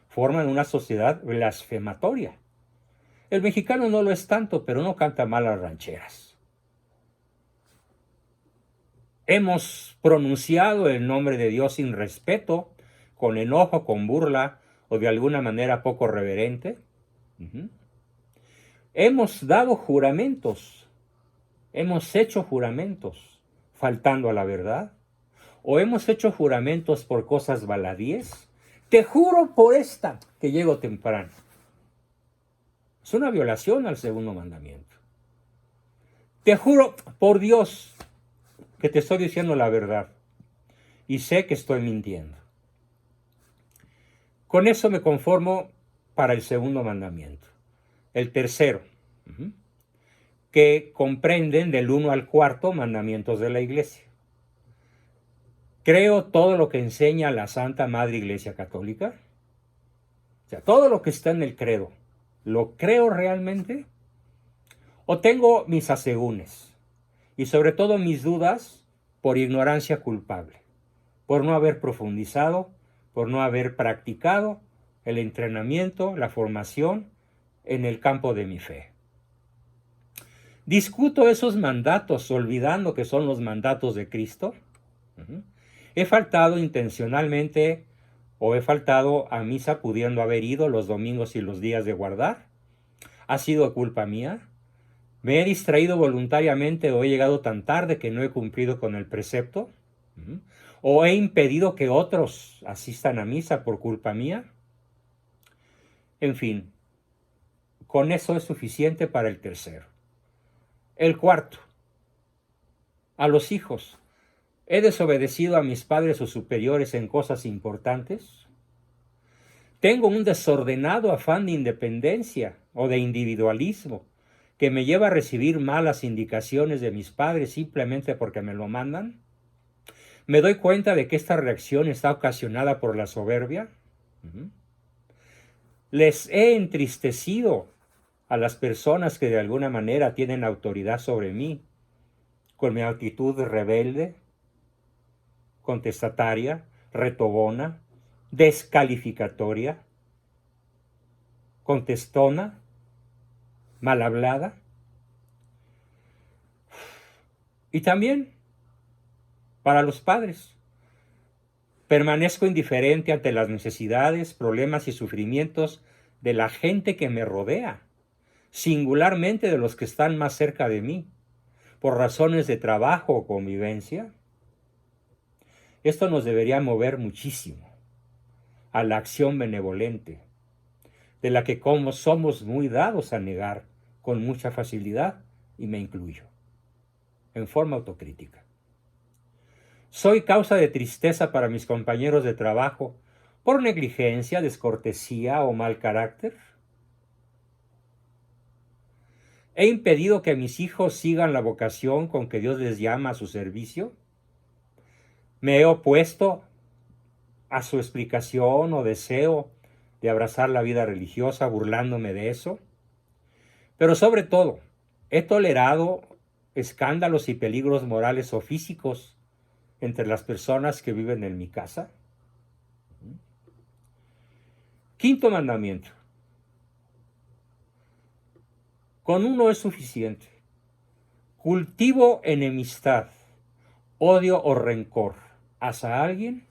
forman una sociedad blasfematoria. El mexicano no lo es tanto, pero no canta mal las rancheras. Hemos pronunciado el nombre de Dios sin respeto, con enojo, con burla o de alguna manera poco reverente. Hemos dado juramentos, hemos hecho juramentos faltando a la verdad, o hemos hecho juramentos por cosas baladíes. Te juro por esta que llego temprano. Es una violación al segundo mandamiento. Te juro por Dios que te estoy diciendo la verdad y sé que estoy mintiendo. Con eso me conformo para el segundo mandamiento. El tercero, que comprenden del 1 al 4 mandamientos de la Iglesia. ¿Creo todo lo que enseña la Santa Madre Iglesia Católica? O sea, todo lo que está en el credo, ¿lo creo realmente? ¿O tengo mis asegúnes? Y sobre todo mis dudas por ignorancia culpable, por no haber profundizado, por no haber practicado el entrenamiento, la formación en el campo de mi fe. ¿Discuto esos mandatos olvidando que son los mandatos de Cristo? ¿He faltado intencionalmente o he faltado a misa pudiendo haber ido los domingos y los días de guardar? ¿Ha sido culpa mía? ¿Me he distraído voluntariamente o he llegado tan tarde que no he cumplido con el precepto? ¿O he impedido que otros asistan a misa por culpa mía? En fin, con eso es suficiente para el tercero. El cuarto, a los hijos. ¿He desobedecido a mis padres o superiores en cosas importantes? ¿Tengo un desordenado afán de independencia o de individualismo que me lleva a recibir malas indicaciones de mis padres simplemente porque me lo mandan? ¿Me doy cuenta de que esta reacción está ocasionada por la soberbia? ¿Les he entristecido a las personas que de alguna manera tienen autoridad sobre mí con mi actitud rebelde, contestataria, retobona, descalificatoria, contestona, mal hablada? Y también para los padres, permanezco indiferente ante las necesidades, problemas y sufrimientos de la gente que me rodea, singularmente de los que están más cerca de mí, por razones de trabajo o convivencia. Esto nos debería mover muchísimo a la acción benevolente. de la que como somos muy dados a negar con mucha facilidad, y me incluyo, en forma autocrítica. Soy causa de tristeza para mis compañeros de trabajo por negligencia, descortesía o mal carácter. ¿He impedido que mis hijos sigan la vocación con que Dios les llama a su servicio? ¿Me he opuesto a su explicación o deseo de abrazar la vida religiosa burlándome de eso? Pero sobre todo, he tolerado escándalos y peligros morales o físicos entre las personas que viven en mi casa. Quinto mandamiento. Con uno es suficiente. Cultivo enemistad, odio o rencor hacia alguien.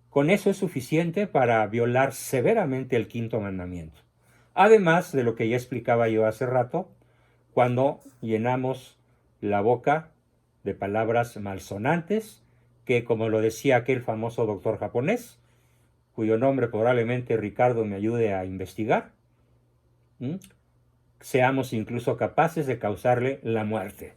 Con eso es suficiente para violar severamente el quinto mandamiento. Además de lo que ya explicaba yo hace rato, cuando llenamos la boca de palabras malsonantes, que como lo decía aquel famoso doctor japonés, cuyo nombre probablemente Ricardo me ayude a investigar, seamos incluso capaces de causarle la muerte.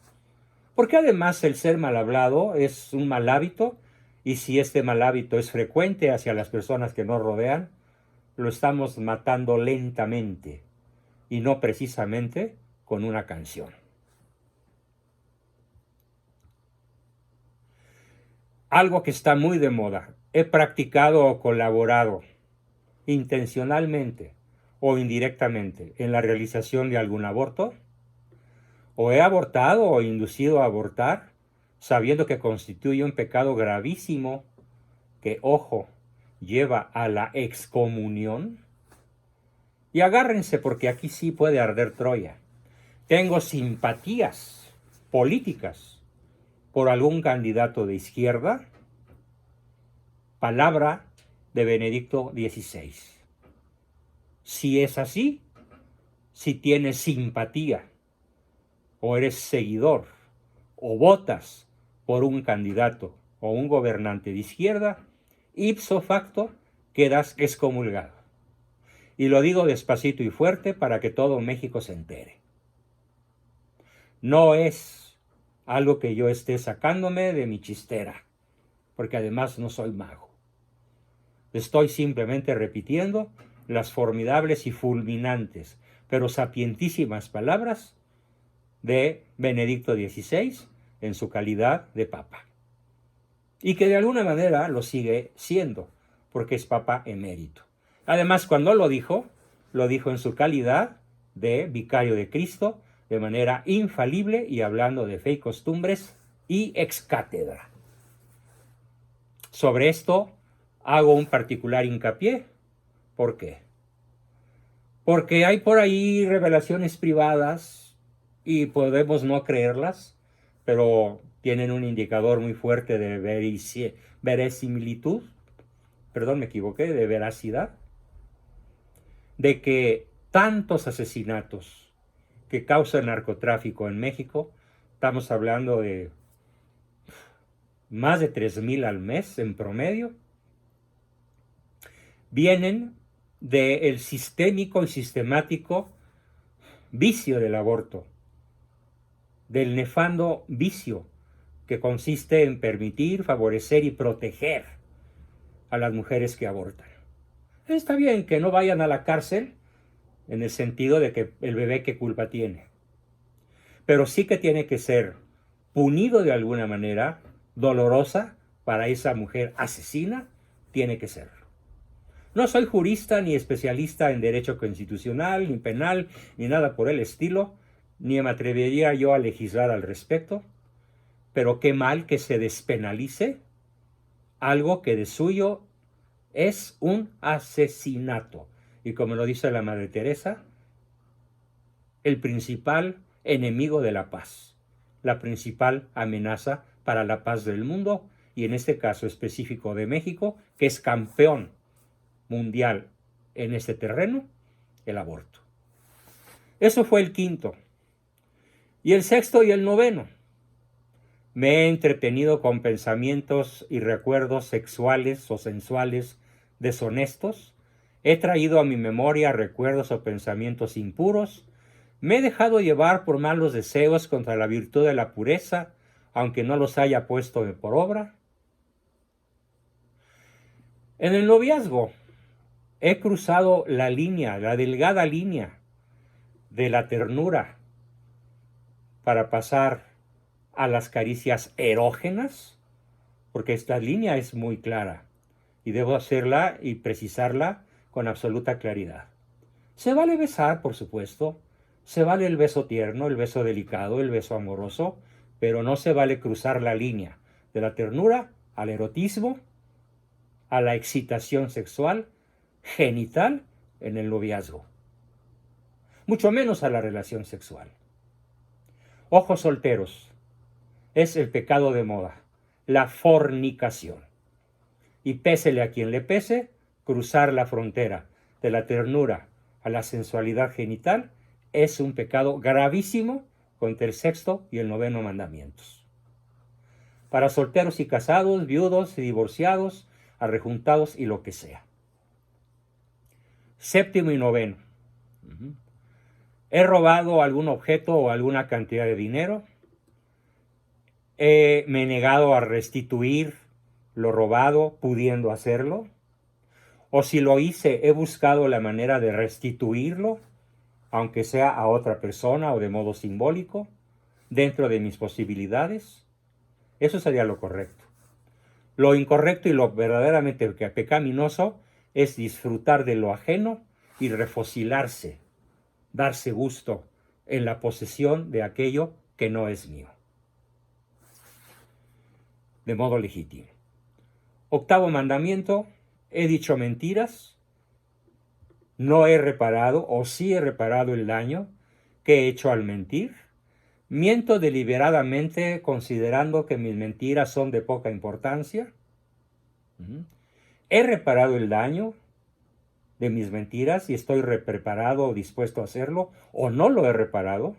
Porque además el ser mal hablado es un mal hábito, y si este mal hábito es frecuente hacia las personas que nos rodean, lo estamos matando lentamente, y no precisamente con una canción. Algo que está muy de moda. He practicado o colaborado intencionalmente o indirectamente en la realización de algún aborto, o he abortado o inducido a abortar, sabiendo que constituye un pecado gravísimo que, ojo, lleva a la excomunión. Y agárrense, porque aquí sí puede arder Troya. Tengo simpatías políticas por algún candidato de izquierda. Palabra de Benedicto XVI. Si es así, si tienes simpatía, o eres seguidor, o votas por un candidato o un gobernante de izquierda, ipso facto quedas excomulgado. Y lo digo despacito y fuerte para que todo México se entere. No es algo que yo esté sacándome de mi chistera, porque además no soy mago. Estoy simplemente repitiendo las formidables y fulminantes, pero sapientísimas palabras de Benedicto XVI en su calidad de papa. Y que de alguna manera lo sigue siendo, porque es papa emérito. Además, cuando lo dijo en su calidad de vicario de Cristo, de manera infalible y hablando de fe y costumbres y ex cátedra. Sobre esto hago un particular hincapié. ¿Por qué? Porque hay por ahí revelaciones privadas y podemos no creerlas, pero tienen un indicador muy fuerte de verosimilitud, perdón, me equivoqué, de veracidad, de que tantos asesinatos que causa el narcotráfico en México, estamos hablando de más de 3,000 al mes en promedio, vienen del sistémico y sistemático vicio del aborto, del nefando vicio que consiste en permitir, favorecer y proteger a las mujeres que abortan. Está bien que no vayan a la cárcel en el sentido de que el bebé qué culpa tiene, pero sí que tiene que ser punido de alguna manera dolorosa para esa mujer asesina, tiene que serlo. No soy jurista ni especialista en derecho constitucional, ni penal, ni nada por el estilo, ni me atrevería yo a legislar al respecto, pero qué mal que se despenalice algo que de suyo es un asesinato. Y como lo dice la Madre Teresa, el principal enemigo de la paz, la principal amenaza para la paz del mundo, y en este caso específico de México, que es campeón mundial en este terreno, el aborto. Eso fue el quinto. Y el sexto y el noveno. Me he entretenido con pensamientos y recuerdos sexuales o sensuales deshonestos, he traído a mi memoria recuerdos o pensamientos impuros, me he dejado llevar por malos deseos contra la virtud de la pureza, aunque no los haya puesto por obra. En el noviazgo he cruzado la línea, la delgada línea de la ternura para pasar a las caricias erógenas, porque esta línea es muy clara y debo hacerla y precisarla con absoluta claridad. Se vale besar, por supuesto, se vale el beso tierno, el beso delicado, el beso amoroso, pero no se vale cruzar la línea de la ternura al erotismo, a la excitación sexual, genital en el noviazgo, mucho menos a la relación sexual. Ojos solteros, es el pecado de moda, la fornicación. Y pésele a quien le pese, cruzar la frontera de la ternura a la sensualidad genital es un pecado gravísimo contra el sexto y el noveno mandamientos. Para solteros y casados, viudos y divorciados, arrejuntados y lo que sea. Séptimo y noveno. He robado algún objeto o alguna cantidad de dinero. Me he negado a restituir lo robado, pudiendo hacerlo. O si lo hice, he buscado la manera de restituirlo, aunque sea a otra persona o de modo simbólico, dentro de mis posibilidades. Eso sería lo correcto. Lo incorrecto y lo verdaderamente pecaminoso es disfrutar de lo ajeno y refocilarse, darse gusto en la posesión de aquello que no es mío, de modo legítimo. Octavo mandamiento, he dicho mentiras, no he reparado o sí he reparado el daño que he hecho al mentir, miento deliberadamente considerando que mis mentiras son de poca importancia, he reparado el daño de mis mentiras y estoy preparado o dispuesto a hacerlo, o no lo he reparado.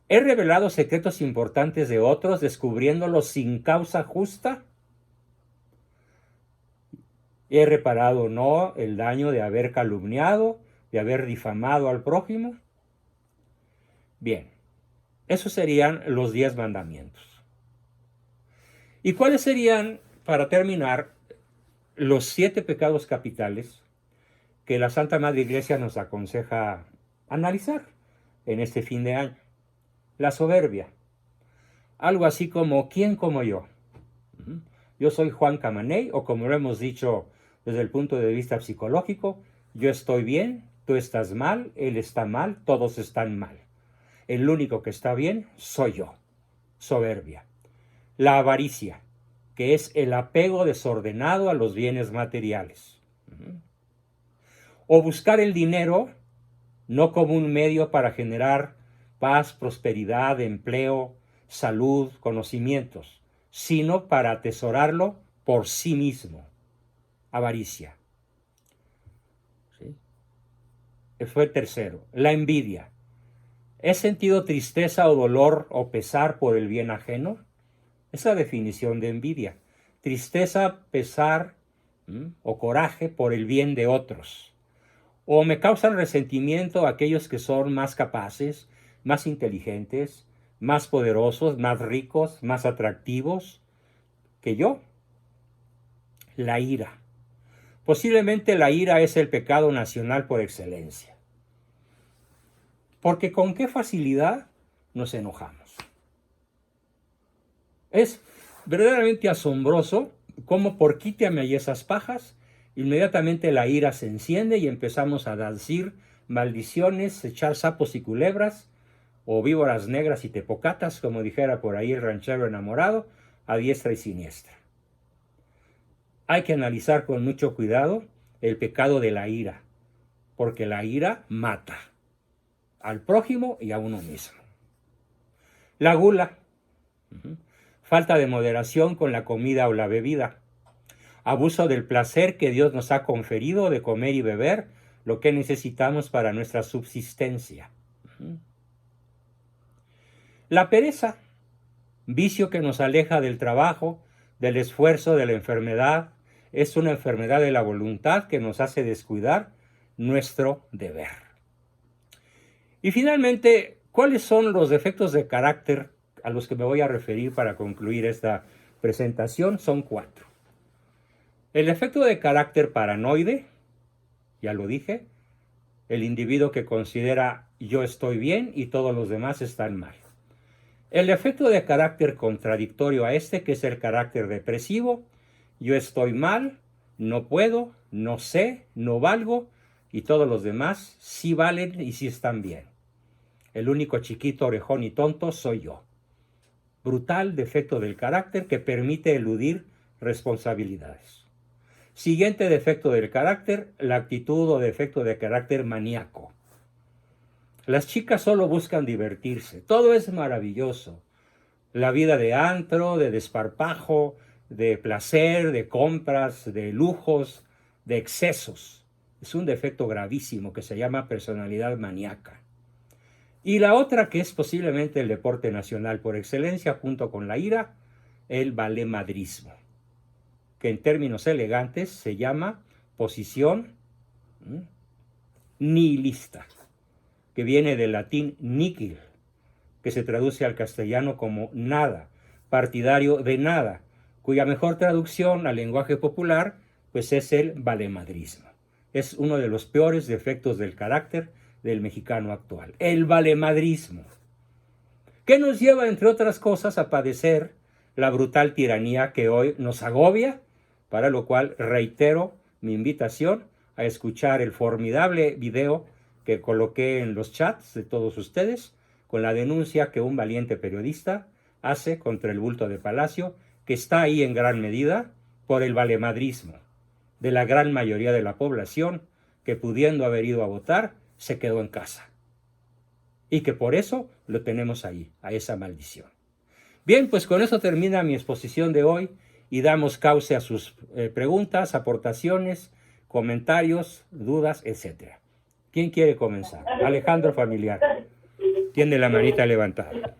He revelado secretos importantes de otros, descubriéndolos sin causa justa. He reparado o no el daño de haber calumniado, de haber difamado al prójimo. Bien, esos serían los 10 mandamientos. ¿Y cuáles serían, para terminar, los 7 pecados capitales que la Santa Madre Iglesia nos aconseja analizar en este fin de año? La soberbia. Algo así como, ¿quién como yo? Yo soy Juan Camaney, o como lo hemos dicho desde el punto de vista psicológico, yo estoy bien, tú estás mal, él está mal, todos están mal. El único que está bien soy yo. Soberbia. La avaricia, que es el apego desordenado a los bienes materiales. O buscar el dinero no como un medio para generar paz, prosperidad, empleo, salud, conocimientos, sino para atesorarlo por sí mismo. Avaricia. ¿Sí? Fue el tercero. La envidia. ¿He sentido tristeza o dolor o pesar por el bien ajeno? Esa es la definición de envidia. Tristeza, pesar o coraje por el bien de otros. O me causan resentimiento aquellos que son más capaces, más inteligentes, más poderosos, más ricos, más atractivos que yo. La ira. Posiblemente la ira es el pecado nacional por excelencia. Porque con qué facilidad nos enojamos. Es verdaderamente asombroso cómo por quítame y esas pajas, inmediatamente la ira se enciende y empezamos a decir maldiciones, echar sapos y culebras, o víboras negras y tepocatas, como dijera por ahí el ranchero enamorado, a diestra y siniestra. Hay que analizar con mucho cuidado el pecado de la ira, porque la ira mata al prójimo y a uno mismo. La gula, falta de moderación con la comida o la bebida, abuso del placer que Dios nos ha conferido de comer y beber lo que necesitamos para nuestra subsistencia. La pereza, vicio que nos aleja del trabajo, del esfuerzo, de la enfermedad, es una enfermedad de la voluntad que nos hace descuidar nuestro deber. Y finalmente, ¿cuáles son los defectos de carácter a los que me voy a referir para concluir esta presentación? Son 4. El defecto de carácter paranoide, ya lo dije, el individuo que considera yo estoy bien y todos los demás están mal. El defecto de carácter contradictorio a este, que es el carácter depresivo, yo estoy mal, no puedo, no sé, no valgo y todos los demás sí valen y sí están bien. El único chiquito, orejón y tonto soy yo. Brutal defecto del carácter que permite eludir responsabilidades. Siguiente defecto del carácter, la actitud o defecto de carácter maníaco. Las chicas solo buscan divertirse, todo es maravilloso. La vida de antro, de desparpajo, de placer, de compras, de lujos, de excesos. Es un defecto gravísimo que se llama personalidad maníaca. Y la otra, que es posiblemente el deporte nacional por excelencia junto con la ira, el valemadrismo, que en términos elegantes se llama posición nihilista, que viene del latín nihil, que se traduce al castellano como nada, partidario de nada, cuya mejor traducción al lenguaje popular pues es el valemadrismo. Es uno de los peores defectos del carácter del mexicano actual, el valemadrismo, que nos lleva, entre otras cosas, a padecer la brutal tiranía que hoy nos agobia, para lo cual reitero mi invitación a escuchar el formidable video que coloqué en los chats de todos ustedes con la denuncia que un valiente periodista hace contra el bulto de Palacio, que está ahí en gran medida por el valemadrismo de la gran mayoría de la población que, pudiendo haber ido a votar, se quedó en casa. Y que por eso lo tenemos ahí, a esa maldición. Bien, pues con eso termina mi exposición de hoy y damos cauce a sus preguntas, aportaciones, comentarios, dudas, etc. ¿Quién quiere comenzar? Alejandro Familiar. Tiene la manita levantada.